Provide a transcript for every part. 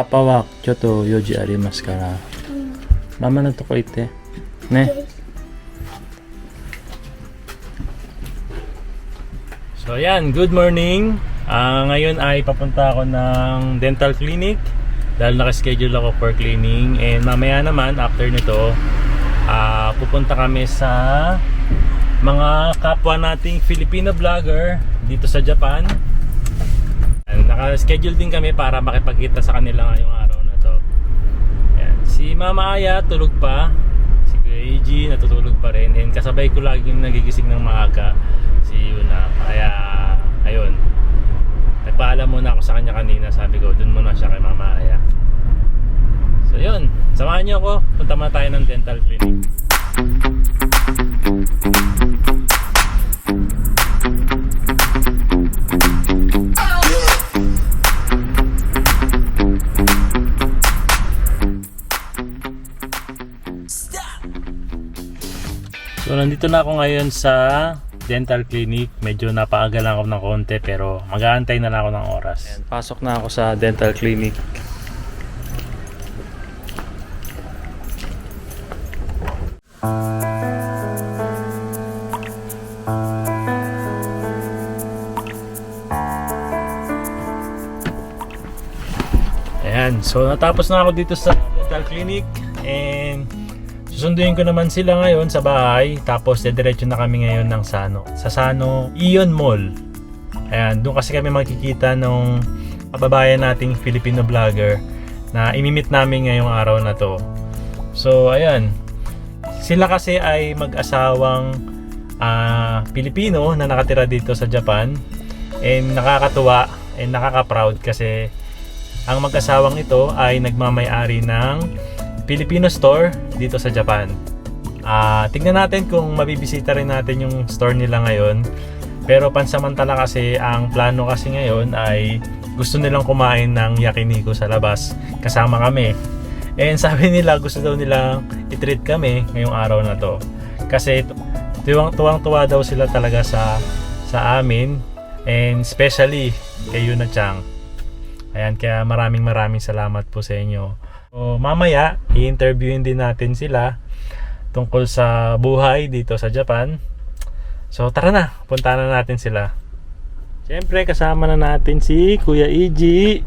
papawak choto yoji arimasu kara. Mama na to ko ite. Ne? So ayan, good morning. Ngayon ay papunta ako ng dental clinic dahil nakaschedule ako for cleaning, and mamaya naman after nito pupunta kami sa mga kapwa nating Filipino vlogger dito sa Japan. Naka-schedule din kami para makipagkita sa kanila ngayong araw na to. Ayan. Si Mama Aya tulog pa, si Kuya Eiji natutulog pa rin, and kasabay ko laging nagigising ng maaga si Yuna. Kaya ayun, nagpaalam muna ako sa kanya kanina, sabi ko dun muna siya kay Mama Aya. So yun, samahan niyo ako, punta muna tayo ng dental clinic. So nandito na ako ngayon sa dental clinic. Medyo napaaga lang ako ng konti, pero mag-aantay na lang ako ng oras. Ayan, pasok na ako sa dental clinic. Ayan, so natapos na ako dito sa dental clinic, and susunduin ko naman sila ngayon sa bahay, tapos diretso na kami ngayon ng sa Sano Ion Mall. Ayan, doon kasi kami makikita nung kababayan nating Filipino vlogger na imimit namin ngayong araw na to. So ayan, sila kasi ay mag-asawang Pilipino na nakatira dito sa Japan, and nakakatuwa and nakaka-proud kasi ang mag-asawang ito ay nagmamay-ari ng Filipino store dito sa Japan. Tingnan natin kung mabibisita rin natin yung store nila ngayon. Pero pansamantala kasi ang plano kasi ngayon ay gusto nilang kumain ng yakiniku sa labas kasama kami. And sabi nila gusto daw nilang i-treat kami ngayong araw na to. Kasi tuwang-tuwa daw sila talaga sa amin, and especially kay Yuna-chan. Ayan, kaya maraming salamat po sa inyo. So, mamaya, i-interviewin din natin sila tungkol sa buhay dito sa Japan. So, tara na, punta na natin sila. Siyempre, kasama na natin si Kuya Eiji,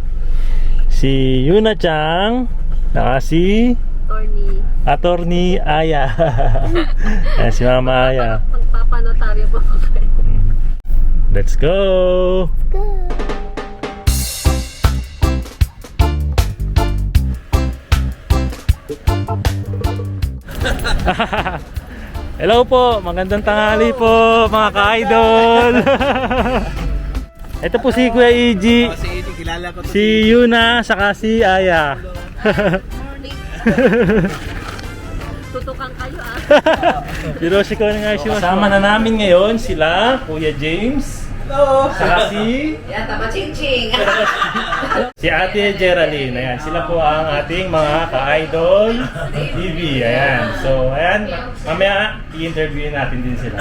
si Yuna-chan, saka si Attorney Aya. Ayan, si Mama Aya. Magpapanotaryo po kayo. Let's go! Hello po, magandang tanghali po mga ka-idol. Ito po si Kuya Eiji, si Yuna, saka si Aya. Tutukan kayo Hiroshiko na nga. Kasama na namin ngayon sila Kuya James. Hello. Saka si si Ate Geraldine. Ayan, sila po ang ating mga ka-idol TV. Ayan. So, ayan, mamaya i-interview natin din sila.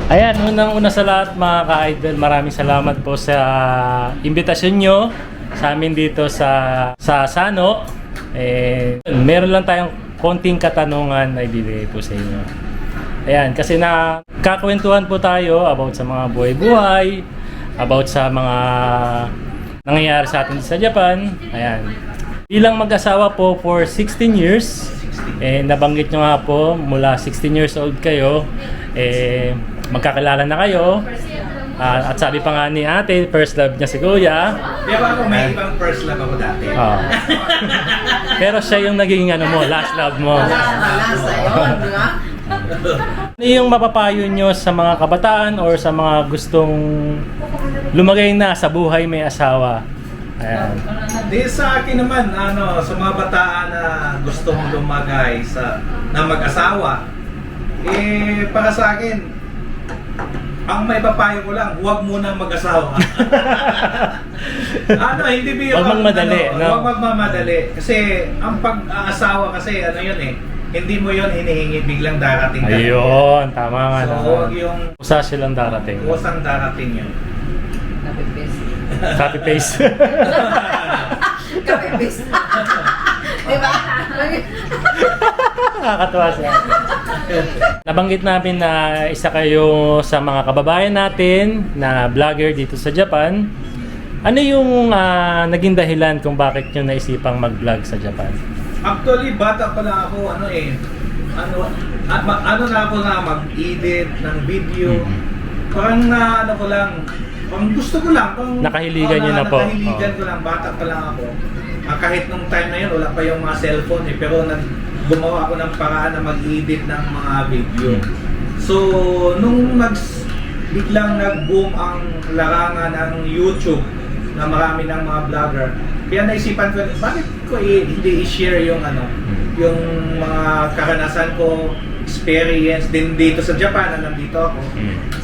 Ayan, unang-una sa lahat mga ka-idol, maraming salamat po sa imbitasyon nyo sa amin dito sa Sano. Meron lang tayong konting katanungan na ibibigay po sa inyo. Ayan, kasi kakwentuhan po tayo about sa mga buhay-buhay, about sa mga nangyayari sa atin sa Japan. Ayan. Bilang mag-asawa po for 16 years, nabanggit nyo nga po, mula 16 years old kayo, magkakilala na kayo. At sabi pa nga ni ate, first love niya si Kuya. Pero ako may ibang first love ako dati. Pero siya yung naging last love mo. Last, ayun, di ba? Ano yung mapapayo nyo sa mga kabataan or sa mga gustong lumagay na sa buhay may asawa? Ayan. Di sa akin naman, sa mga bataan na gustong lumagay na mag-asawa, para sa akin, ang may papayo ko lang, huwag muna mag-asawa. Hindi biro. Huwag magmadali, no? Huwag magmamadali. Kasi, ang pag-aasawa kasi, yun hindi mo yun hinihingi, biglang darating ka. Ayun, tama nga. So, naman. huwag yung Usa silang darating. kusang darating yun. Copy paste. Kapipis. Diba? Nakakatuwa siya. Nabanggit namin na isa kayo sa mga kababayan natin na vlogger dito sa Japan. Ano yung naging dahilan kung bakit nyo naisipang mag-vlog sa Japan? Actually, bata pa lang ako, na ako na mag-edit ng video. Parang parang gusto ko lang. Nakahiligan nyo na po. Nakahiligan ko lang, bata pa lang ako. Kahit nung time na yun, wala pa yung mga cellphone pero gumawa ako ng paraan na mag-edit ng mga video. So, nung biglang nag-boom ang larangan ng YouTube na marami ng mga vlogger, kaya naisipan ko, bakit ko hindi i-share yung yung mga karanasan ko, experience din dito sa Japan na nandito ako.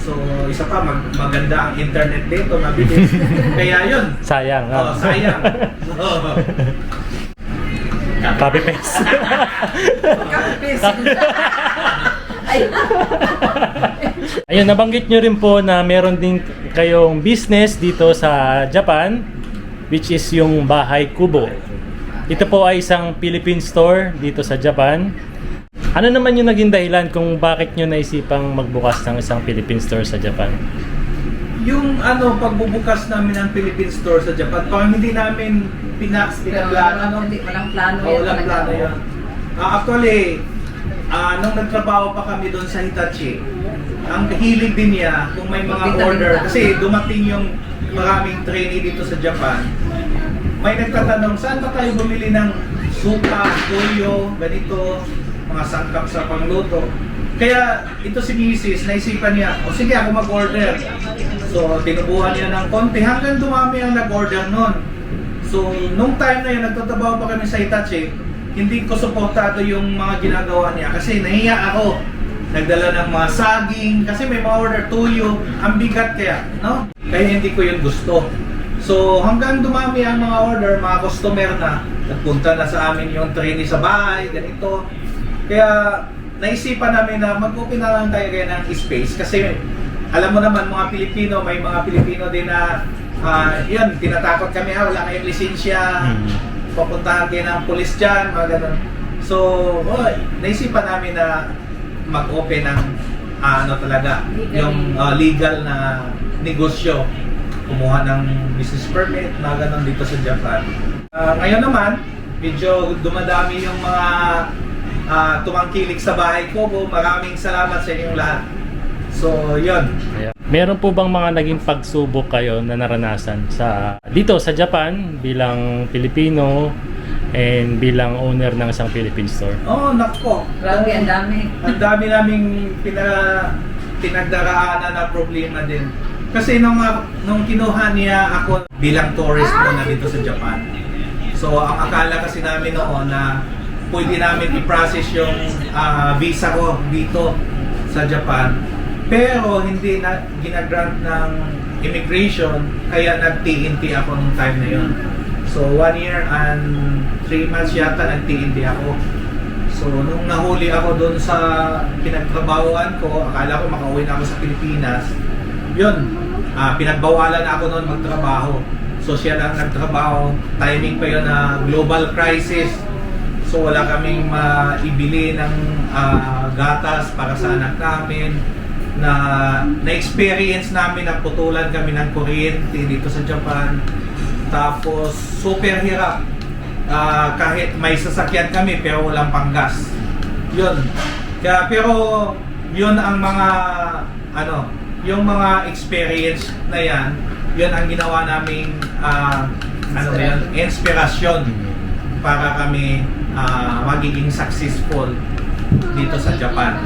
So, isa pa, maganda ang internet dito, mabilis. Kaya yun. Sayang. Sayang. Copy paste. Kapipis. Ayun, nabanggit nyo rin po na meron din kayong business dito sa Japan, which is yung Bahay Kubo. Ito po ay isang Philippine store dito sa Japan. Ano naman yung naging dahilan kung bakit nyo naisipang magbukas ng isang Philippine store sa Japan? Yung pagbubukas namin ng Philippine store sa Japan, parang hindi namin pinaplano. Walang plano yan. Walang plano yun. Actually, nung nagtrabaho pa kami doon sa Hitachi, ang hilig din niya kung may mga order, kasi dumating yung maraming trainee dito sa Japan, may nagtatanong, saan ba tayo bumili ng suka, toyo, ganito, mga sangkap sa pangluto. Kaya ito si Mrs. naisipan niya, sige ako mag-order. So tinubuhan niya ng konti hanggang dumami ang nag-order nun. So nung time na yun, nagtatrabaho pa kami sa Hitachi, hindi ko suportado yung mga ginagawa niya kasi nahiya ako. Nagdala ng mga saging, kasi may mga order tuyo, ang bigat kaya, no? Kaya hindi ko yun gusto. So hanggang dumami ang mga order, mga customer na, nagpunta na sa amin yung trainee sa bahay, ganito. Kaya naisipan namin na mag-open na lang tayo kaya ng space kasi alam mo naman mga Pilipino, may mga Pilipino din na yun, tinatakot kami, wala kayong lisensya, papuntahan kayo ng pulis dyan, mga ganun. So, naisipan namin na mag-open ng talaga, yung legal na negosyo, kumuha ng business permit, mga ganun dito sa Japan. Ngayon naman, medyo dumadami yung mga tumangkilik sa Bahay Kubo. Maraming salamat sa inyong lahat. So, yun. Meron po bang mga naging pagsubok kayo na naranasan dito sa Japan bilang Pilipino and bilang owner ng isang Philippine store? Nako. Grabe, ang dami. Ang dami naming pinagdaraanan na problema din. Kasi nung kinuha niya ako bilang tourist muna dito sa Japan. So, ang akala kasi namin noon na pwede namin i-process yung visa ko dito sa Japan. Pero hindi na ginagrant ng immigration, kaya nag-TNT ako nung time na yun. So 1 year and 3 months yata nag-TNT ako. So nung nahuli ako doon sa pinagtrabahoan ko, akala ko makauwi na ako sa Pilipinas. Yun, pinagbawalan ako noon magtrabaho. So siya lang nagtrabaho, timing pa yun na global crisis. So wala kaming maibili ng gatas para sa anak namin. Na-experience namin na putulan kami ng kuryente dito sa Japan. Tapos super hirap. Kahit may sasakyan kami pero walang panggas. Yun. Pero yun ang mga yung mga experience na yan, yun ang ginawa naming inspirasyon para kami magiging successful dito sa Japan.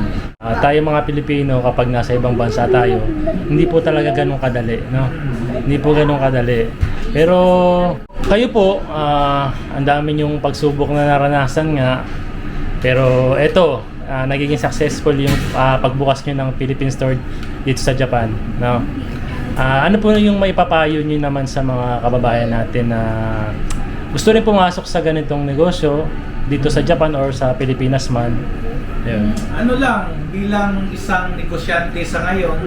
Tayo mga Pilipino, kapag nasa ibang bansa tayo, hindi po talaga ganun kadali, no? Hindi po ganun kadali. Pero kayo po, ang dami yung pagsubok na naranasan nga. Pero eto, nagiging successful yung pagbukas nyo ng Philippine store dito sa Japan, no? Ano po yung maipapayo nyo naman sa mga kababayan natin na gusto rin pumasok sa ganitong negosyo dito sa Japan or sa Pilipinas man? Ayun. Ano lang, bilang isang negosyante sa ngayon,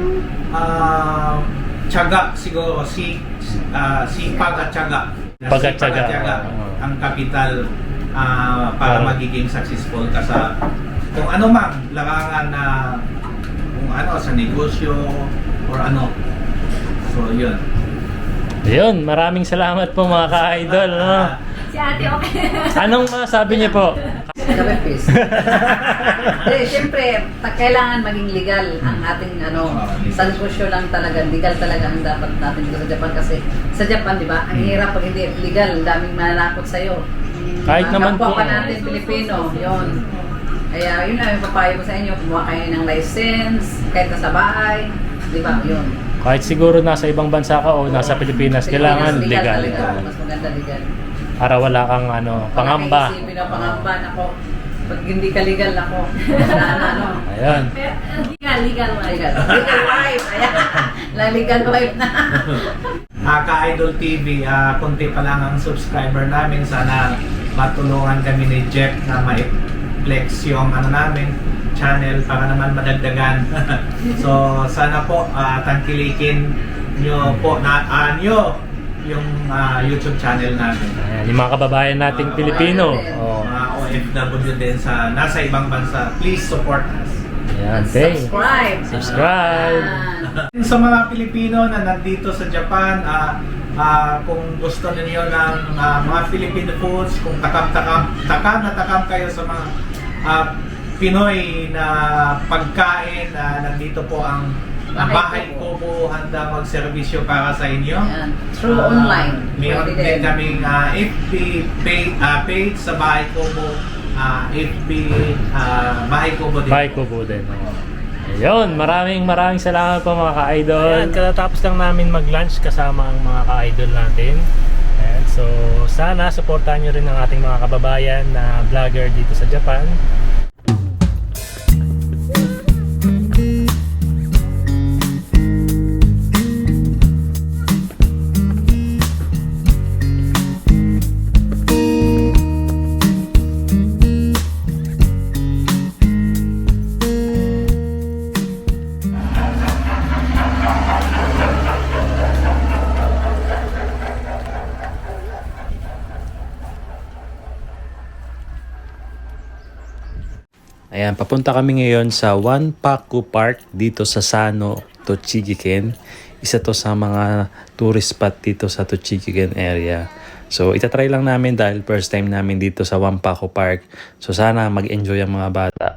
tiyaga siguro, sipag at tiyaga. Pag at tiyaga. Ang kapital para magiging successful ka sa kung ano man, larangan na kung ano, sa negosyo or ano. So, yun. Ayun, maraming salamat po mga ka-idol, no? Si ate, okay. Anong masabi niyo po? Kapipis. Siyempre, kailangan maging legal ang ating sa negosyo lang talaga. Legal talaga ang dapat natin dito sa Japan kasi sa Japan, di ba? Ang hirap pag hindi legal, daming mananakot sa'yo. Kahit naman po. Kapwa pa natin Pilipino, yun. Kaya yun lang yung papayo ko sa inyo, kumuha kayo ng license, kahit nasa bahay, di ba? Yun. Kahit siguro nasa ibang bansa ka o nasa Pilipinas, kailangan legal. Talaga. Mas maganda legal. Para wala kang pangamba. Wala kang isipin na pangamba, nako. Pag hindi ka legal, nako. Ayun. Legal wife. Legal wife. Ayan. Legal wife na. Ka-Idol TV, konti pa lang ang subscriber namin. Sana matulungan kami ni Jeff na ma-flex yung namin channel para naman madagdagan. So sana po tangkilikin nyo po yung YouTube channel namin. Ayan, yung mga kababayan nating Pilipino. Oh. Mga OFW din sa nasa ibang bansa, please support us. Ayan, subscribe. Sa mga Pilipino na nandito sa Japan, kung gusto niyo ng mga Filipino foods, kung takam kayo sa mga Pinoy na pagkain, nandito po ang Bahay Kubo, handa magserbisyo para sa inyo. Through online. Meron din kaming FB page sa Bahay Kubo, FB Bahay Kubo din. Bahay Kubo din. Ayun, maraming salamat po mga ka-idol. Ayan, katatapos lang namin mag-lunch kasama ang mga ka-idol natin. Ayan, so sana supportahan nyo rin ang ating mga kababayan na vlogger dito sa Japan. Ayan, papunta kami ngayon sa Wanpaku Park dito sa Sano, Tochigi-ken. Isa to sa mga tourist spot dito sa Tochigi-ken area. So, itatry lang namin dahil first time namin dito sa Wanpaku Park. So, sana mag-enjoy ang mga bata.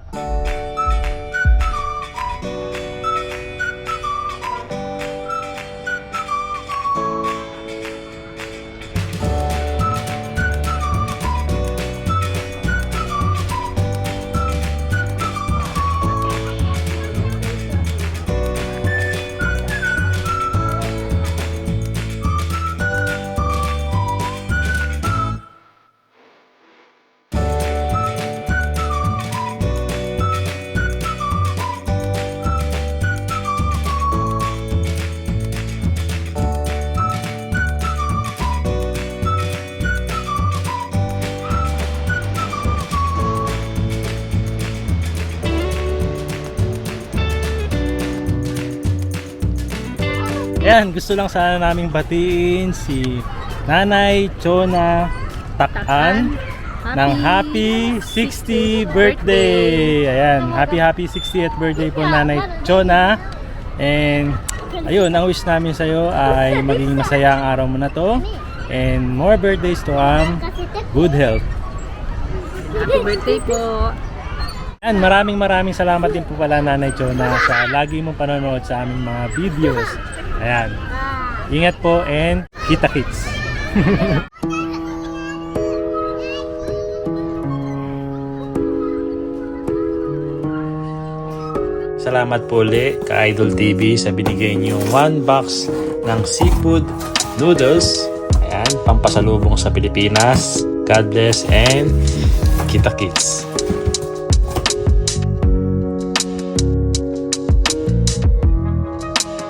Ayan, gusto lang sana naming batiin si Nanay Chona Takan ng happy 60th birthday. Ayan, happy 60th birthday po Nanay Chona. And ayun, ang wish namin sa iyo ay maging masaya ang araw mo na to and more birthdays to come. Good health. Happy birthday po. And maraming salamat din po pala Nanay Chona sa lagi mong panonood sa aming mga videos. Ayan. Ingat po and kita-kits. Salamat po ulit ka Idol TV sa binigay niyong 1 box ng seafood noodles. Ayan, pampasalubong sa Pilipinas. God bless and kita kits.